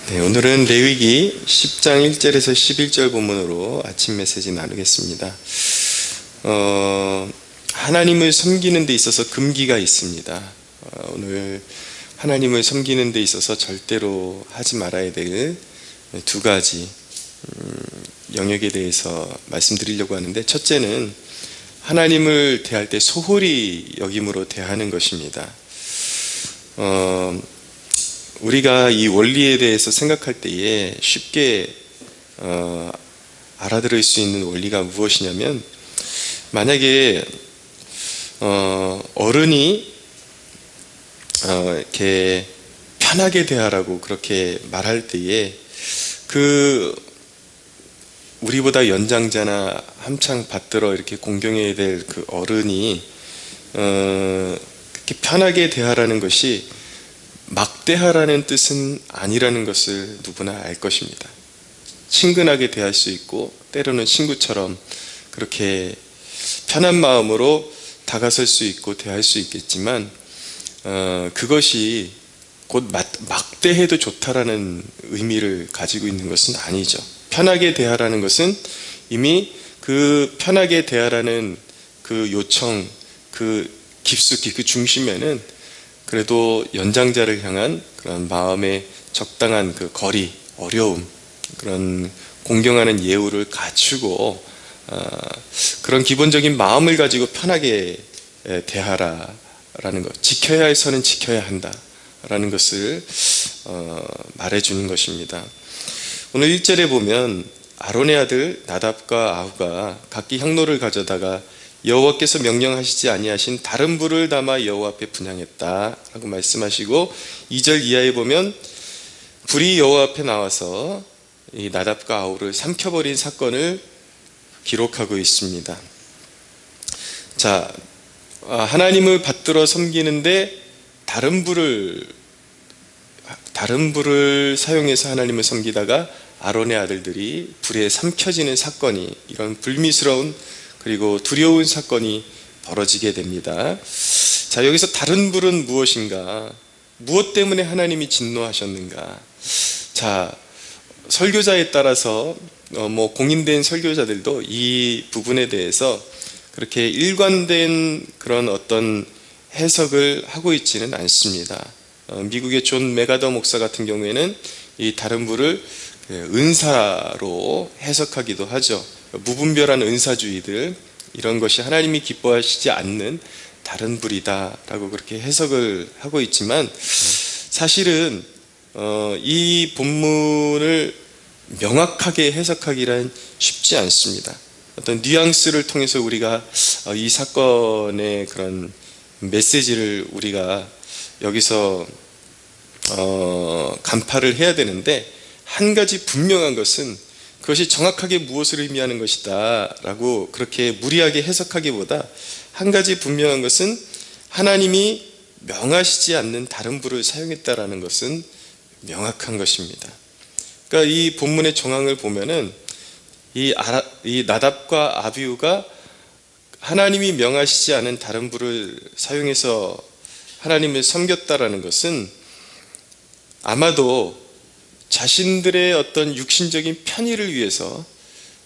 네, 오늘은 레위기 10장 1절에서 11절 본문으로 아침 메시지 나누겠습니다. 하나님을 섬기는 데 있어서 금기가 있습니다. 오늘 하나님을 섬기는 데 있어서 절대로 하지 말아야 될 두 가지 영역에 대해서 말씀드리려고 하는데, 첫째는 하나님을 대할 때 소홀히 여김으로 대하는 것입니다. 우리가 이 원리에 대해서 생각할 때에 쉽게 알아들을 수 있는 원리가 무엇이냐면, 만약에 어른이 이렇게 편하게 대하라고 그렇게 말할 때에 우리보다 연장자나 한창 받들어 이렇게 공경해야 될 그 어른이 그렇게 편하게 대하라는 것이 막대하라는 뜻은 아니라는 것을 누구나 알 것입니다. 친근하게 대할 수 있고, 때로는 친구처럼 그렇게 편한 마음으로 다가설 수 있고 대할 수 있겠지만, 그것이 곧 막대해도 좋다라는 의미를 가지고 있는 것은 아니죠. 편하게 대하라는 것은 이미 그 편하게 대하라는 그 요청, 그 깊숙이 그 중심에는 그래도 연장자를 향한 그런 마음의 적당한 그 거리, 어려움, 그런 공경하는 예우를 갖추고 그런 기본적인 마음을 가지고 편하게 대하라라는 것, 지켜야 할 선은 지켜야 한다라는 것을 말해주는 것입니다. 오늘 1절에 보면 아론의 아들 나답과 아후가 각기 향로를 가져다가 여호와께서 명령하시지 아니하신 다른 불을 담아 여호와 앞에 분향했다 라고 말씀하시고, 2절 이하에 보면 불이 여호와 앞에 나와서 이 나답과 아후를 삼켜버린 사건을 기록하고 있습니다. 자, 하나님을 받들어 섬기는데 다른 불을 사용해서 하나님을 섬기다가 아론의 아들들이 불에 삼켜지는 사건이, 이런 불미스러운 그리고 두려운 사건이 벌어지게 됩니다. 자, 여기서 다른 불은 무엇인가? 무엇 때문에 하나님이 진노하셨는가? 자, 설교자에 따라서 공인된 설교자들도 이 부분에 대해서 그렇게 일관된 그런 어떤 해석을 하고 있지는 않습니다. 미국의 존 메가더 목사 같은 경우에는 이 다른 불을 은사로 해석하기도 하죠. 무분별한 은사주의들, 이런 것이 하나님이 기뻐하시지 않는 다른 불이다 라고 그렇게 해석을 하고 있지만, 사실은 이 본문을 명확하게 해석하기란 쉽지 않습니다. 어떤 뉘앙스를 통해서 우리가 이 사건의 그런 메시지를 우리가 여기서 간파를 해야 되는데, 한 가지 분명한 것은 그것이 정확하게 무엇을 의미하는 것이다 라고 그렇게 무리하게 해석하기보다, 한 가지 분명한 것은 하나님이 명하시지 않는 다른 불을 사용했다라는 것은 명확한 것입니다. 그러니까 이 본문의 정황을 보면은 이 나답과 아비후가 하나님이 명하시지 않은 다른 불을 사용해서 하나님을 섬겼다라는 것은 아마도 자신들의 어떤 육신적인 편의를 위해서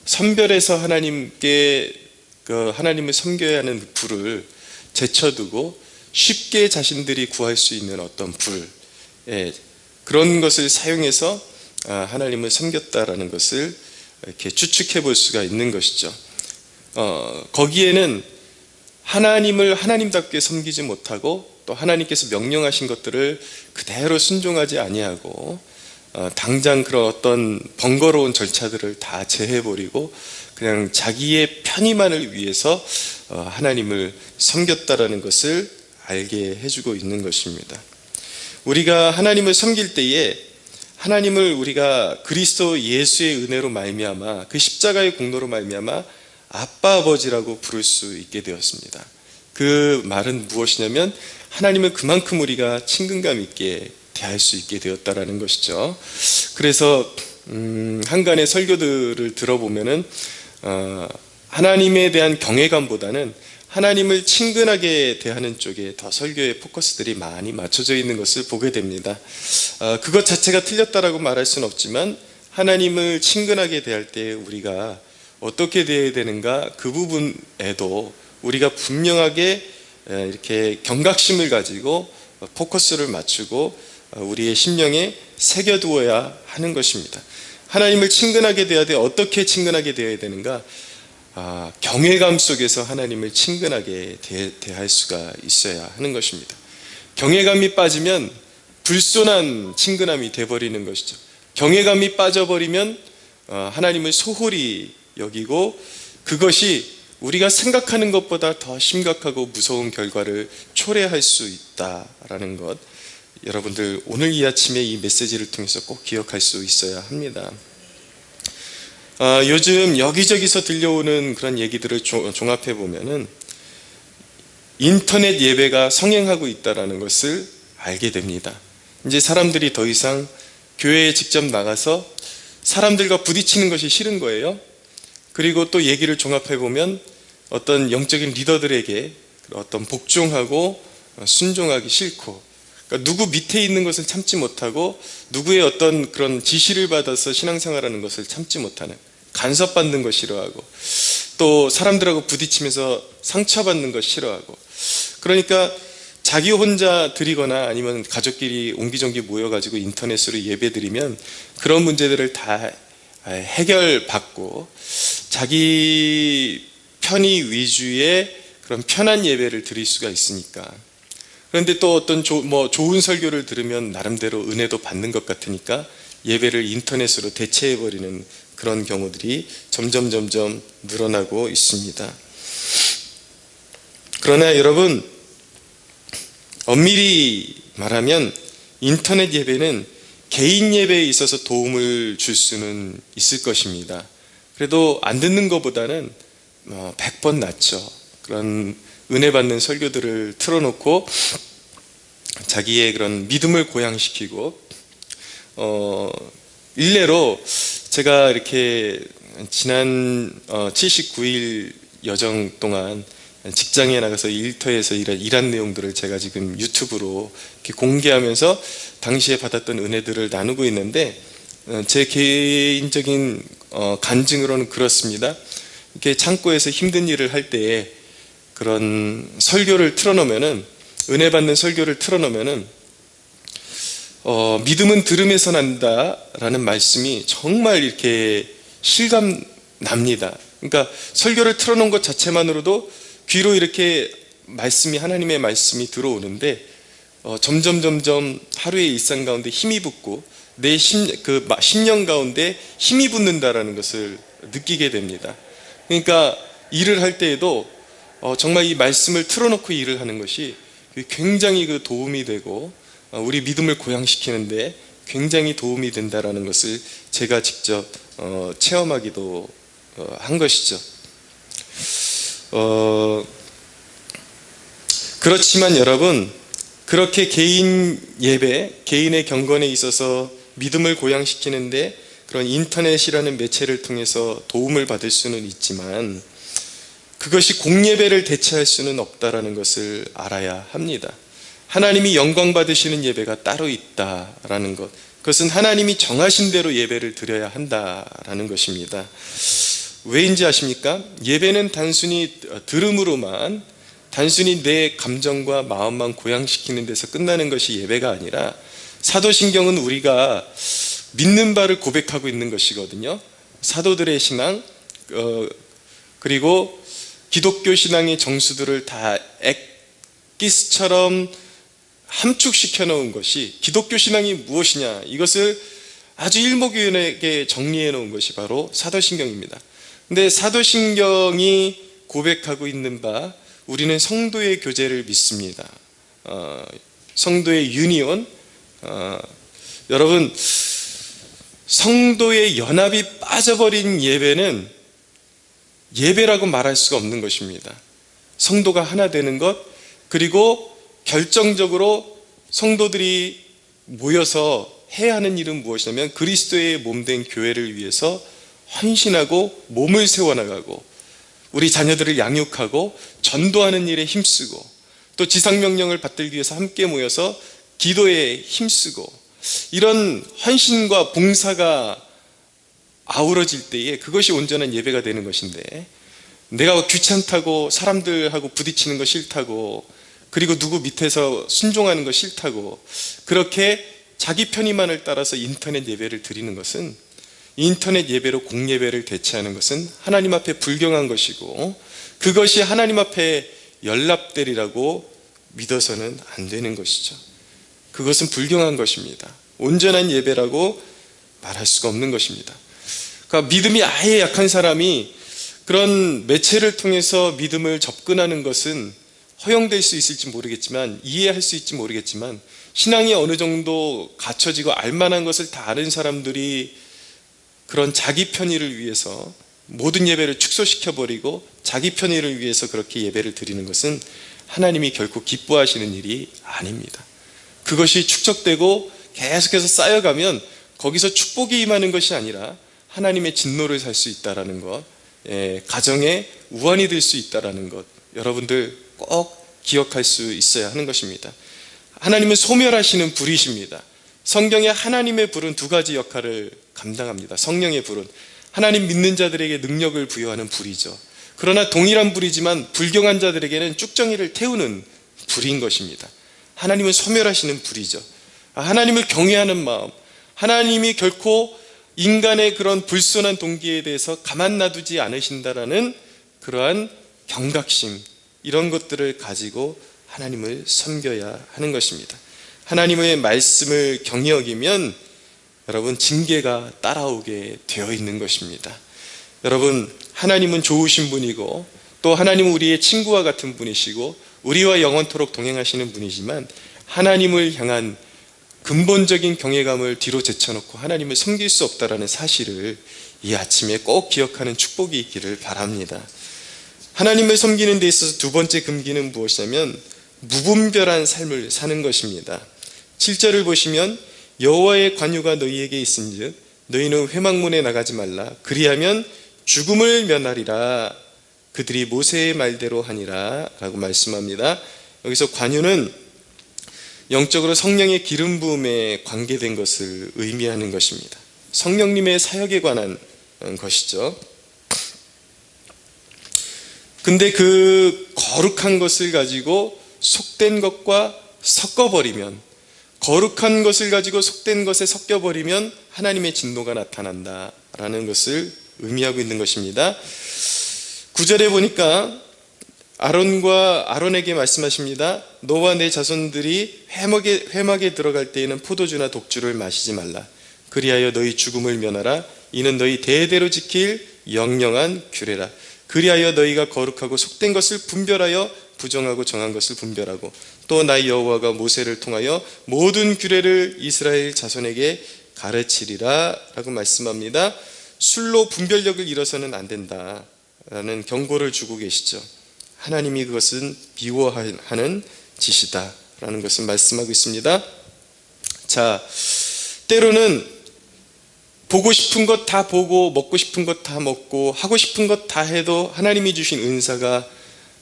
선별해서 하나님을 섬겨야 하는 불을 제쳐두고 쉽게 자신들이 구할 수 있는 어떤 불, 그런 것을 사용해서 하나님을 섬겼다라는 것을 이렇게 추측해 볼 수가 있는 것이죠. 거기에는 하나님을 하나님답게 섬기지 못하고, 또 하나님께서 명령하신 것들을 그대로 순종하지 아니하고, 당장 그런 어떤 번거로운 절차들을 다 제해버리고 그냥 자기의 편의만을 위해서 하나님을 섬겼다라는 것을 알게 해주고 있는 것입니다. 우리가 하나님을 섬길 때에 하나님을 우리가 그리스도 예수의 은혜로 말미암아, 그 십자가의 공로로 말미암아 아빠 아버지라고 부를 수 있게 되었습니다. 그 말은 무엇이냐면, 하나님을 그만큼 우리가 친근감 있게 대할 수 있게 되었다라는 것이죠. 그래서 한간의 설교들을 들어보면은 하나님에 대한 경외감보다는 하나님을 친근하게 대하는 쪽에 더 설교의 포커스들이 많이 맞춰져 있는 것을 보게 됩니다. 그것 자체가 틀렸다라고 말할 수는 없지만 하나님을 친근하게 대할 때 우리가 어떻게 대해야 되는가, 그 부분에도 우리가 분명하게 이렇게 경각심을 가지고 포커스를 맞추고 우리의 심령에 새겨두어야 하는 것입니다. 하나님을 친근하게 대해야 돼. 어떻게 친근하게 대해야 되는가? 경외감 속에서 하나님을 친근하게 대할 수가 있어야 하는 것입니다. 경외감이 빠지면 불손한 친근함이 되어버리는 것이죠. 경외감이 빠져버리면 하나님을 소홀히 여기고 그것이 우리가 생각하는 것보다 더 심각하고 무서운 결과를 초래할 수 있다라는 것, 여러분들 오늘 이 아침에 이 메시지를 통해서 꼭 기억할 수 있어야 합니다. 요즘 여기저기서 들려오는 그런 얘기들을 종합해 보면은 인터넷 예배가 성행하고 있다는 것을 알게 됩니다. 이제 사람들이 더 이상 교회에 직접 나가서 사람들과 부딪히는 것이 싫은 거예요. 그리고 또 얘기를 종합해 보면 어떤 영적인 리더들에게 어떤 복종하고 순종하기 싫고, 그러니까 누구 밑에 있는 것을 참지 못하고 누구의 어떤 그런 지시를 받아서 신앙생활하는 것을 참지 못하는, 간섭받는 것 싫어하고, 또 사람들하고 부딪히면서 상처받는 것 싫어하고, 그러니까 자기 혼자 드리거나 아니면 가족끼리 옹기종기 모여가지고 인터넷으로 예배 드리면 그런 문제들을 다 해결받고 자기 편의 위주의 그런 편한 예배를 드릴 수가 있으니까. 그런데 또 어떤 좋은 설교를 들으면 나름대로 은혜도 받는 것 같으니까 예배를 인터넷으로 대체해버리는 그런 경우들이 점점 늘어나고 있습니다. 그러나 여러분, 엄밀히 말하면 인터넷 예배는 개인 예배에 있어서 도움을 줄 수는 있을 것입니다. 그래도 안 듣는 것보다는 100번 낫죠. 그런 은혜 받는 설교들을 틀어놓고 자기의 그런 믿음을 고양시키고, 일례로 제가 이렇게 지난 79일 여정 동안 직장에 나가서 일터에서 일한 내용들을 제가 지금 유튜브로 이렇게 공개하면서 당시에 받았던 은혜들을 나누고 있는데, 제 개인적인 간증으로는 그렇습니다. 이렇게 창고에서 힘든 일을 할 때에 그런 설교를 틀어놓으면은, 은혜 받는 설교를 틀어놓으면은 믿음은 들음에서 난다라는 말씀이 정말 이렇게 실감 납니다. 그러니까 설교를 틀어놓은 것 자체만으로도 귀로 이렇게 말씀이, 하나님의 말씀이 들어오는데 점점 하루의 일상 가운데 힘이 붙고 내 심령 가운데 힘이 붙는다라는 것을 느끼게 됩니다. 그러니까 일을 할 때에도 정말 이 말씀을 틀어놓고 일을 하는 것이 굉장히 도움이 되고 우리 믿음을 고양시키는데 굉장히 도움이 된다라는 것을 제가 직접 체험하기도 한 것이죠. 그렇지만 여러분, 그렇게 개인 예배, 개인의 경건에 있어서 믿음을 고양시키는데 그런 인터넷이라는 매체를 통해서 도움을 받을 수는 있지만 그것이 공예배를 대체할 수는 없다라는 것을 알아야 합니다. 하나님이 영광 받으시는 예배가 따로 있다라는 것, 그것은 하나님이 정하신 대로 예배를 드려야 한다라는 것입니다. 왜인지 아십니까? 예배는 단순히 들음으로만, 단순히 내 감정과 마음만 고양시키는 데서 끝나는 것이 예배가 아니라, 사도신경은 우리가 믿는 바를 고백하고 있는 것이거든요. 사도들의 신앙, 그리고 기독교 신앙의 정수들을 다 엑기스처럼 함축시켜 놓은 것이, 기독교 신앙이 무엇이냐, 이것을 아주 일목요연하게 정리해 놓은 것이 바로 사도신경입니다. 근데 사도신경이 고백하고 있는 바, 우리는 성도의 교제를 믿습니다. 성도의 유니온, 여러분, 성도의 연합이 빠져버린 예배는 예배라고 말할 수가 없는 것입니다. 성도가 하나 되는 것, 그리고 결정적으로 성도들이 모여서 해야 하는 일은 무엇이냐면 그리스도의 몸된 교회를 위해서 헌신하고 몸을 세워나가고, 우리 자녀들을 양육하고 전도하는 일에 힘쓰고 또 지상명령을 받들기 위해서 함께 모여서 기도에 힘쓰고 이런 헌신과 봉사가 아우러질 때에 그것이 온전한 예배가 되는 것인데, 내가 귀찮다고 사람들하고 부딪히는 거 싫다고 그리고 누구 밑에서 순종하는 거 싫다고 그렇게 자기 편의만을 따라서 인터넷 예배를 드리는 것은, 인터넷 예배로 공예배를 대체하는 것은 하나님 앞에 불경한 것이고 그것이 하나님 앞에 연락되리라고 믿어서는 안 되는 것이죠. 그것은 불경한 것입니다. 온전한 예배라고 말할 수가 없는 것입니다. 그러니까 믿음이 아예 약한 사람이 그런 매체를 통해서 믿음을 접근하는 것은 허용될 수 있을지 모르겠지만, 이해할 수 있을지 모르겠지만, 신앙이 어느 정도 갖춰지고 알만한 것을 다 아는 사람들이 그런 자기 편의를 위해서 모든 예배를 축소시켜버리고 자기 편의를 위해서 그렇게 예배를 드리는 것은 하나님이 결코 기뻐하시는 일이 아닙니다. 그것이 축적되고 계속해서 쌓여가면 거기서 축복이 임하는 것이 아니라 하나님의 진노를 살 수 있다는 것, 가정에 우환이 될 수 있다는 것, 여러분들 꼭 기억할 수 있어야 하는 것입니다. 하나님은 소멸하시는 불이십니다. 성경에 하나님의 불은 두 가지 역할을 감당합니다. 성령의 불은 하나님 믿는 자들에게 능력을 부여하는 불이죠. 그러나 동일한 불이지만 불경한 자들에게는 쭉정이를 태우는 불인 것입니다. 하나님은 소멸하시는 불이죠. 하나님을 경외하는 마음, 하나님이 결코 인간의 그런 불순한 동기에 대해서 가만 놔두지 않으신다라는 그러한 경각심, 이런 것들을 가지고 하나님을 섬겨야 하는 것입니다. 하나님의 말씀을 경히 여기면 여러분 징계가 따라오게 되어 있는 것입니다. 여러분, 하나님은 좋으신 분이고 또 하나님은 우리의 친구와 같은 분이시고 우리와 영원토록 동행하시는 분이지만, 하나님을 향한 근본적인 경외감을 뒤로 제쳐놓고 하나님을 섬길 수 없다는 사실을 이 아침에 꼭 기억하는 축복이 있기를 바랍니다. 하나님을 섬기는 데 있어서 두 번째 금기는 무엇이냐면 무분별한 삶을 사는 것입니다. 7절을 보시면 여호와의 관유가 너희에게 있은즉 너희는 회막문에 나가지 말라. 그리하면 죽음을 면하리라. 그들이 모세의 말대로 하니라 라고 말씀합니다. 여기서 관유는 영적으로 성령의 기름 부음에 관계된 것을 의미하는 것입니다. 성령님의 사역에 관한 것이죠. 근데 그 거룩한 것을 가지고 속된 것과 섞어버리면, 거룩한 것을 가지고 속된 것에 섞여버리면 하나님의 진노가 나타난다라는 것을 의미하고 있는 것입니다. 9절에 보니까 아론에게 말씀하십니다. 너와 내 자손들이 회막에 들어갈 때에는 포도주나 독주를 마시지 말라. 그리하여 너희 죽음을 면하라. 이는 너희 대대로 지킬 영영한 규례라. 그리하여 너희가 거룩하고 속된 것을 분별하여 부정하고 정한 것을 분별하고, 또 나 여호와가 모세를 통하여 모든 규례를 이스라엘 자손에게 가르치리라 라고 말씀합니다. 술로 분별력을 잃어서는 안 된다라는 경고를 주고 계시죠. 하나님이 그것은 미워하는 짓이다 라는 것을 말씀하고 있습니다. 자, 때로는 보고 싶은 것 다 보고 먹고 싶은 것 다 먹고 하고 싶은 것 다 해도 하나님이 주신 은사가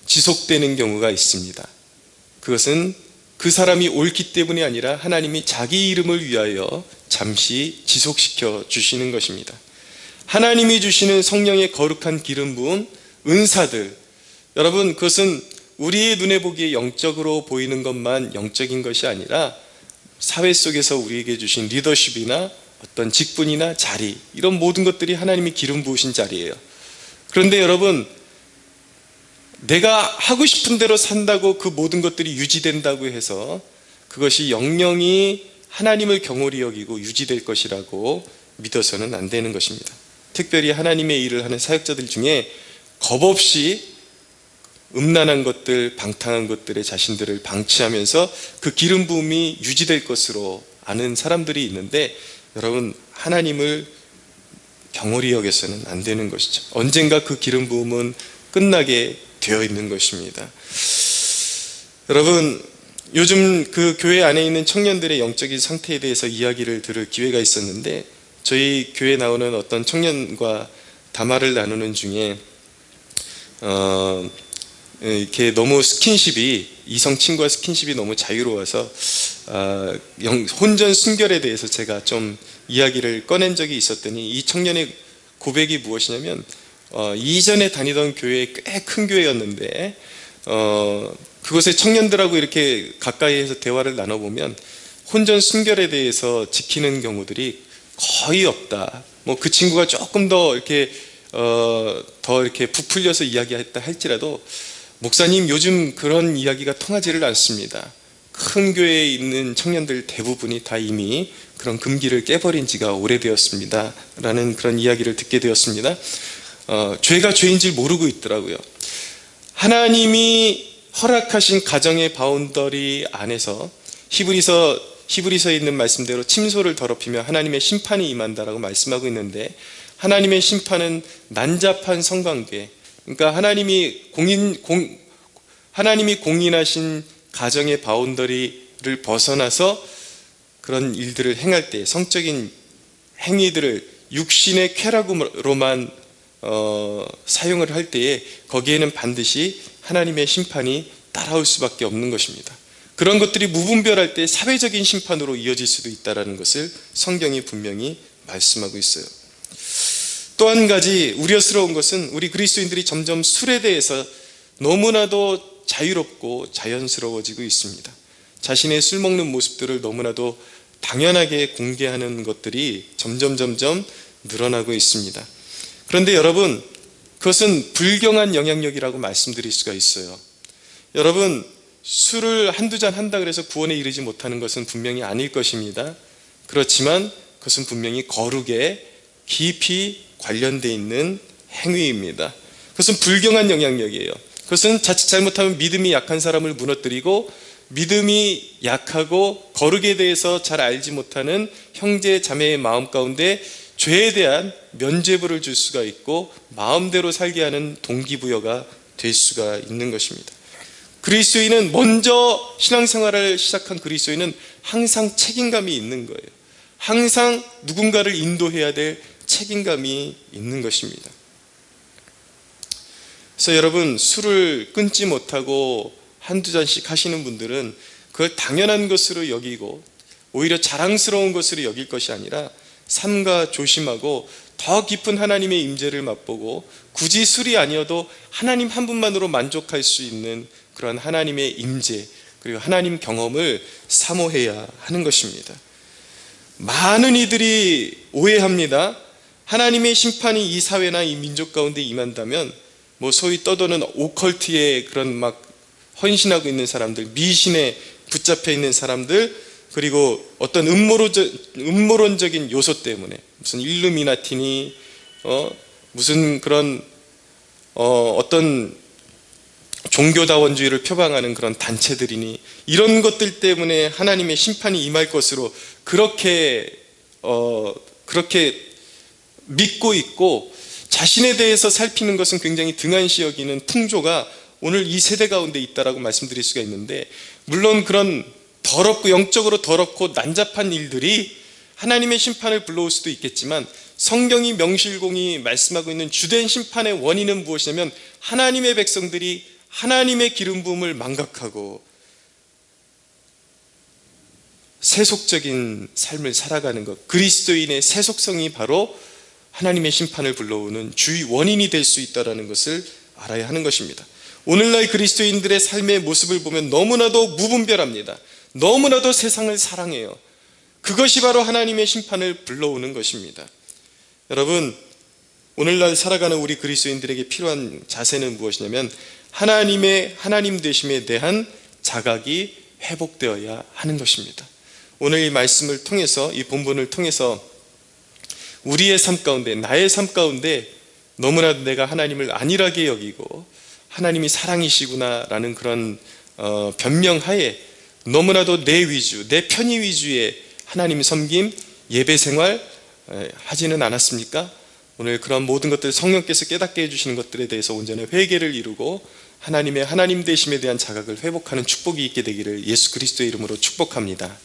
지속되는 경우가 있습니다. 그것은 그 사람이 옳기 때문이 아니라 하나님이 자기 이름을 위하여 잠시 지속시켜 주시는 것입니다. 하나님이 주시는 성령의 거룩한 기름 부음, 은사들, 여러분 그것은 우리의 눈에 보기에 영적으로 보이는 것만 영적인 것이 아니라 사회 속에서 우리에게 주신 리더십이나 어떤 직분이나 자리, 이런 모든 것들이 하나님이 기름 부으신 자리예요. 그런데 여러분, 내가 하고 싶은 대로 산다고 그 모든 것들이 유지된다고 해서 그것이 영영이 하나님을 경홀히 여기고 유지될 것이라고 믿어서는 안 되는 것입니다. 특별히 하나님의 일을 하는 사역자들 중에 겁없이 음란한 것들, 방탕한 것들에 자신들을 방치하면서 그 기름 부음이 유지될 것으로 아는 사람들이 있는데, 여러분 하나님을 경홀히 여겨서는 안 되는 것이죠. 언젠가 그 기름 부음은 끝나게 되어 있는 것입니다. 여러분, 요즘 그 교회 안에 있는 청년들의 영적인 상태에 대해서 이야기를 들을 기회가 있었는데, 저희 교회에 나오는 어떤 청년과 담화를 나누는 중에 이렇게 너무 이성 친구와 스킨십이 너무 자유로워서 혼전 순결에 대해서 제가 좀 이야기를 꺼낸 적이 있었더니, 이 청년의 고백이 무엇이냐면, 이전에 다니던 교회, 꽤 큰 교회였는데 그곳의 청년들하고 이렇게 가까이에서 대화를 나눠보면 혼전 순결에 대해서 지키는 경우들이 거의 없다. 뭐 그 친구가 조금 더 이렇게 부풀려서 이야기했다 할지라도, 목사님 요즘 그런 이야기가 통하지를 않습니다. 큰 교회에 있는 청년들 대부분이 다 이미 그런 금기를 깨버린 지가 오래되었습니다 라는 그런 이야기를 듣게 되었습니다. 죄가 죄인 줄 모르고 있더라고요. 하나님이 허락하신 가정의 바운더리 안에서 히브리서에 있는 말씀대로 침소를 더럽히며 하나님의 심판이 임한다라고 말씀하고 있는데, 하나님의 심판은 난잡한 성관계, 그러니까 하나님이 공인하신 가정의 바운더리를 벗어나서 그런 일들을 행할 때, 성적인 행위들을 육신의 쾌락으로만 사용을 할 때에 거기에는 반드시 하나님의 심판이 따라올 수밖에 없는 것입니다. 그런 것들이 무분별할 때 사회적인 심판으로 이어질 수도 있다는 것을 성경이 분명히 말씀하고 있어요. 또 한 가지 우려스러운 것은, 우리 그리스도인들이 점점 술에 대해서 너무나도 자유롭고 자연스러워지고 있습니다. 자신의 술 먹는 모습들을 너무나도 당연하게 공개하는 것들이 점점 늘어나고 있습니다. 그런데 여러분, 그것은 불경한 영향력이라고 말씀드릴 수가 있어요. 여러분, 술을 한두 잔 한다 그래서 구원에 이르지 못하는 것은 분명히 아닐 것입니다. 그렇지만 그것은 분명히 거룩에 깊이 관련되어 있는 행위입니다. 그것은 불경한 영향력이에요. 그것은 자칫 잘못하면 믿음이 약한 사람을 무너뜨리고, 믿음이 약하고 거룩에 대해서 잘 알지 못하는 형제 자매의 마음 가운데 죄에 대한 면죄부를 줄 수가 있고, 마음대로 살게 하는 동기부여가 될 수가 있는 것입니다. 그리스도인은, 먼저 신앙생활을 시작한 그리스도인은 항상 책임감이 있는 거예요. 항상 누군가를 인도해야 될 책임감이 있는 것입니다. 그래서 여러분, 술을 끊지 못하고 한두 잔씩 하시는 분들은 그걸 당연한 것으로 여기고 오히려 자랑스러운 것으로 여길 것이 아니라 삼가 조심하고 더 깊은 하나님의 임재를 맛보고, 굳이 술이 아니어도 하나님 한 분만으로 만족할 수 있는 그런 하나님의 임재, 그리고 하나님 경험을 사모해야 하는 것입니다. 많은 이들이 오해합니다. 하나님의 심판이 이 사회나 이 민족 가운데 임한다면, 소위 떠도는 오컬트의 그런 막 헌신하고 있는 사람들, 미신에 붙잡혀 있는 사람들, 그리고 어떤 음모론적인 요소 때문에, 무슨 일루미나티니 무슨 그런 어떤 종교다원주의를 표방하는 그런 단체들이니, 이런 것들 때문에 하나님의 심판이 임할 것으로 그렇게 믿고 있고, 자신에 대해서 살피는 것은 굉장히 등한시 여기는 풍조가 오늘 이 세대 가운데 있다라고 말씀드릴 수가 있는데, 물론 그런 더럽고 영적으로 더럽고 난잡한 일들이 하나님의 심판을 불러올 수도 있겠지만, 성경이 명실공히 말씀하고 있는 주된 심판의 원인은 무엇이냐면, 하나님의 백성들이 하나님의 기름 부음을 망각하고 세속적인 삶을 살아가는 것, 그리스도인의 세속성이 바로 하나님의 심판을 불러오는 주의 원인이 될 수 있다는 것을 알아야 하는 것입니다. 오늘날 그리스도인들의 삶의 모습을 보면 너무나도 무분별합니다. 너무나도 세상을 사랑해요. 그것이 바로 하나님의 심판을 불러오는 것입니다. 여러분, 오늘날 살아가는 우리 그리스도인들에게 필요한 자세는 무엇이냐면, 하나님의 하나님 되심에 대한 자각이 회복되어야 하는 것입니다. 오늘 이 말씀을 통해서, 이 본문을 통해서 우리의 삶 가운데, 나의 삶 가운데 너무나도 내가 하나님을 안일하게 여기고 하나님이 사랑이시구나 라는 그런 변명하에 너무나도 내 위주, 내 편의 위주의 하나님 섬김, 예배 생활 하지는 않았습니까? 오늘 그런 모든 것들, 성령께서 깨닫게 해주시는 것들에 대해서 온전히 회개를 이루고 하나님의 하나님 되심에 대한 자각을 회복하는 축복이 있게 되기를 예수 그리스도의 이름으로 축복합니다.